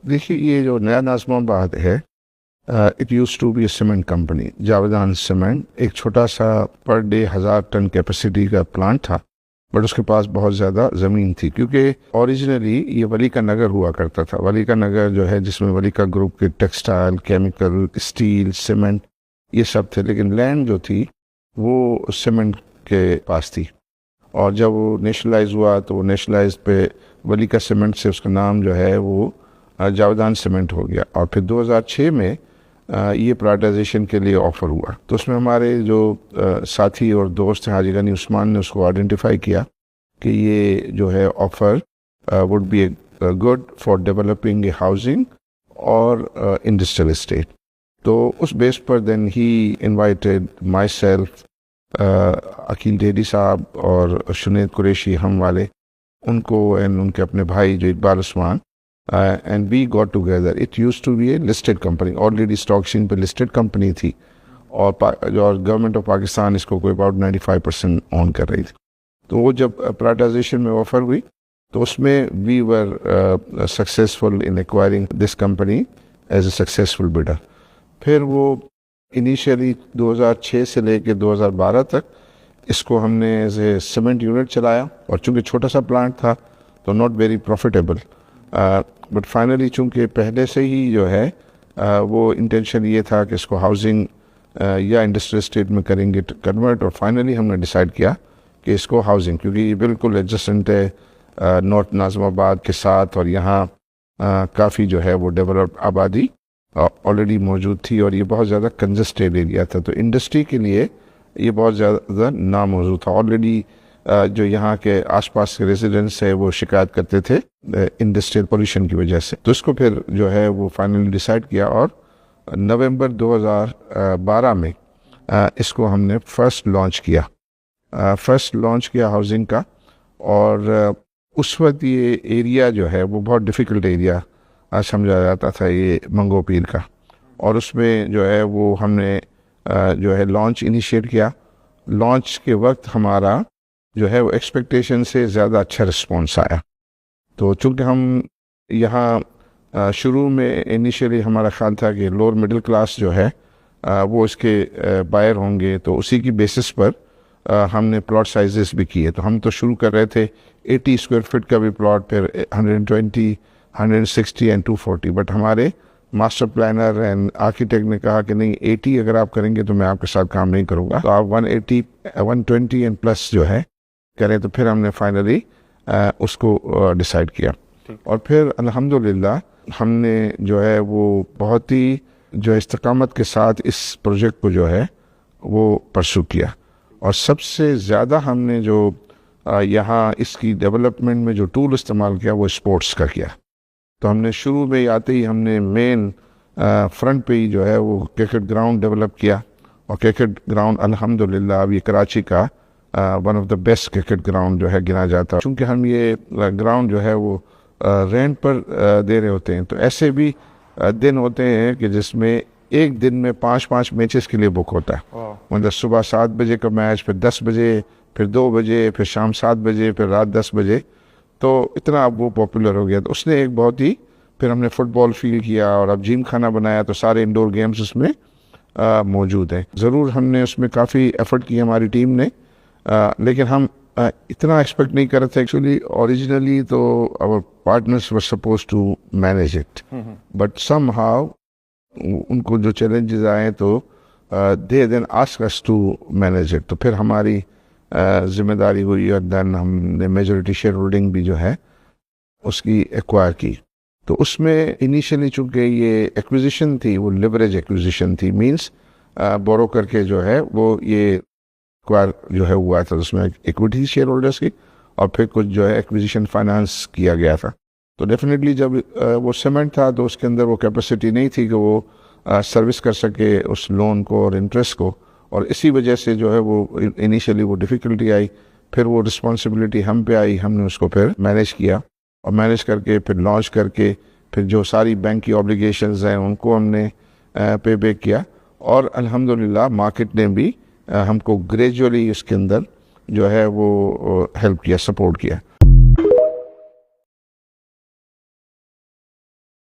دیکھیے یہ جو نیا ناظم آباد ہے it use to be a cement company, Javedan cement, ایک چھوٹا سا پر ڈے 1000 ٹن کیپیسٹی کا پلانٹ تھا، بٹ اس کے پاس بہت زیادہ زمین تھی، کیونکہ اوریجنلی یہ ولی کا نگر ہوا کرتا تھا۔ ولی کا نگر جو ہے جس میں ولی کا گروپ کے ٹیکسٹائل، کیمیکل، اسٹیل، سیمنٹ یہ سب تھے، لیکن لینڈ جو تھی وہ سیمنٹ کے پاس تھی، اور جب وہ نیشنلائز ہوا تو وہ نیشنلائز پہ ولی کا سیمنٹ سے اس کا نام جو ہے وہ جاویدان سیمنٹ ہو گیا، اور پھر 2006 میں یہ پرائیویٹائزیشن کے لیے آفر ہوا، تو اس میں ہمارے جو ساتھی اور دوست ہیں حاجی غنی عثمان نے اس کو آئیڈینٹیفائی کیا کہ یہ جو ہے offer would be a good for developing a housing اور انڈسٹریل اسٹیٹ۔ تو اس بیس پر دین ہی انوائٹیڈ مائی سیلف، عقیل ڈیڈی صاحب اور شنید قریشی ہم والے، ان کو اینڈ ان کے اپنے بھائی جو اقبال عثمان، and we got together. It used to be a listed company, already stock exchange پہ listed company تھی، اور گورنمنٹ آف پاکستان اس کو کوئی about 95% اون کر رہی تھی۔ تو وہ جب پرائیویٹائزیشن میں آفر ہوئی تو اس میں we were successful in acquiring this company as a successful bidder۔ پھر وہ انیشیلی 2006 سے لے کے 2012 تک اس کو ہم نے ایز اے سیمنٹ یونٹ چلایا، اور چونکہ چھوٹا سا پلانٹ تھا تو not very profitable, but finally چونکہ پہلے سے ہی جو ہے وہ انٹینشن یہ تھا کہ اس کو ہاؤسنگ یا انڈسٹریل اسٹیٹ میں کریں گے کنورٹ، اور فائنلی ہم نے ڈیسائیڈ کیا کہ اس کو ہاؤسنگ، کیونکہ یہ بالکل ایڈجسٹنٹ ہے نارتھ ناظم آباد کے ساتھ، اور یہاں کافی جو ہے وہ ڈیولپڈ آبادی آلریڈی موجود تھی، اور یہ بہت زیادہ کنجسٹیڈ ایریا تھا، تو انڈسٹری کے لیے یہ بہت زیادہ ناموزوں تھا۔ آلریڈی جو یہاں کے آس پاس کے ریزیڈنٹس ہے وہ شکایت کرتے تھے انڈسٹریل پولیوشن کی وجہ سے، تو اس کو پھر جو ہے وہ فائنلی ڈیسائیڈ کیا، اور نومبر 2012 میں اس کو ہم نے فرسٹ لانچ کیا ہاؤسنگ کا، اور اس وقت یہ ایریا جو ہے وہ بہت ڈیفیکلٹ ایریا سمجھا جاتا تھا یہ منگو پیر کا، اور اس میں جو ہے وہ ہم نے جو ہے لانچ انیشیٹ کیا۔ لانچ کے وقت ہمارا جو ہے وہ ایکسپیکٹیشن سے زیادہ اچھا رسپانس آیا، تو چونکہ ہم یہاں شروع میں انیشیلی ہمارا خیال تھا کہ لوور مڈل کلاس جو ہے وہ اس کے بائر ہوں گے، تو اسی کی بیسس پر ہم نے پلاٹ سائزز بھی کیے، تو ہم تو شروع کر رہے تھے 80 اسکوائر فٹ کا بھی پلاٹ، پھر 120، 160 اینڈ 240، بٹ ہمارے ماسٹر پلانر اینڈ آرکیٹیکٹ نے کہا کہ نہیں 80 اگر آپ کریں گے تو میں آپ کے ساتھ کام نہیں کروں گا، تو آپ 180، 120 اینڈ پلس جو ہے کریں، تو پھر ہم نے فائنلی اس کو ڈیسائیڈ کیا، اور پھر الحمدللہ ہم نے جو ہے وہ بہت ہی جو استقامت کے ساتھ اس پروجیکٹ کو جو ہے وہ پرسو کیا، اور سب سے زیادہ ہم نے جو یہاں اس کی ڈیولپمنٹ میں جو ٹول استعمال کیا وہ اسپورٹس کا کیا، تو ہم نے شروع میں آتے ہی ہم نے مین فرنٹ پہ ہی جو ہے وہ کرکٹ گراؤنڈ ڈیولپ کیا، اور کرکٹ گراؤنڈ الحمدللہ اب یہ کراچی کا one of the best cricket ground جو ہے گنا جاتا ہے، چونکہ ہم یہ گراؤنڈ جو ہے وہ رینٹ پر دے رہے ہوتے ہیں، تو ایسے بھی دن ہوتے ہیں کہ جس میں ایک دن میں 5 میچز کے لیے بک ہوتا ہے، مطلب صبح 7 بجے کا میچ، پھر 10 بجے، پھر 2 بجے، پھر شام 7 بجے، پھر رات 10 بجے، تو اتنا اب وہ پاپولر ہو گیا، تو اس نے ایک بہت ہی، پھر ہم نے فٹ بال فیلڈ کیا، اور اب جیم خانہ بنایا، تو سارے انڈور گیمز اس میں موجود ہیں۔ ضرور ہم نے اس میں کافی ایفرٹ کی ہماری ٹیم نے، لیکن ہم اتنا ایکسپیکٹ نہیں کر رہے تھے ایکچولی، اوریجنلی تو our partners were supposed to manage it, but somehow ان کو جو چیلنجز آئے تو they then asked us to manage it، تو پھر ہماری ذمہ داری ہوئی، اور دین ہم نے میجورٹی شیئر ہولڈنگ بھی جو ہے اس کی ایکوائر کی، تو اس میں انیشلی چونکہ یہ ایکویزیشن تھی وہ لیوریج ایکویزیشن تھی، مینس بورو کر کے جو ہے وہ یہ ایکوائر جو ہے ہوا تھا، اس میں ایکویٹی شیئر ہولڈرس کی، اور پھر کچھ جو ہے ایکویزیشن فائنانس کیا گیا تھا، تو ڈیفینیٹلی جب وہ سیمنٹ تھا تو اس کے اندر وہ کیپیسٹی نہیں تھی کہ وہ سروس کر سکے اس لون کو اور انٹرسٹ کو، اور اسی وجہ سے جو ہے وہ انیشیلی وہ ڈیفیکلٹی آئی، پھر وہ رسپانسبلٹی ہم پہ آئی، ہم نے اس کو پھر مینیج کیا، اور مینیج کر کے پھر لانچ کر کے پھر جو ساری بینک کی آبلیگیشنز ہیں ان کو ہم نے پے بیک کیا، اور الحمدللہ مارکیٹ نے بھی ہم کو گریجولی اس کے اندر جو ہے وہ ہیلپ کیا، سپورٹ کیا۔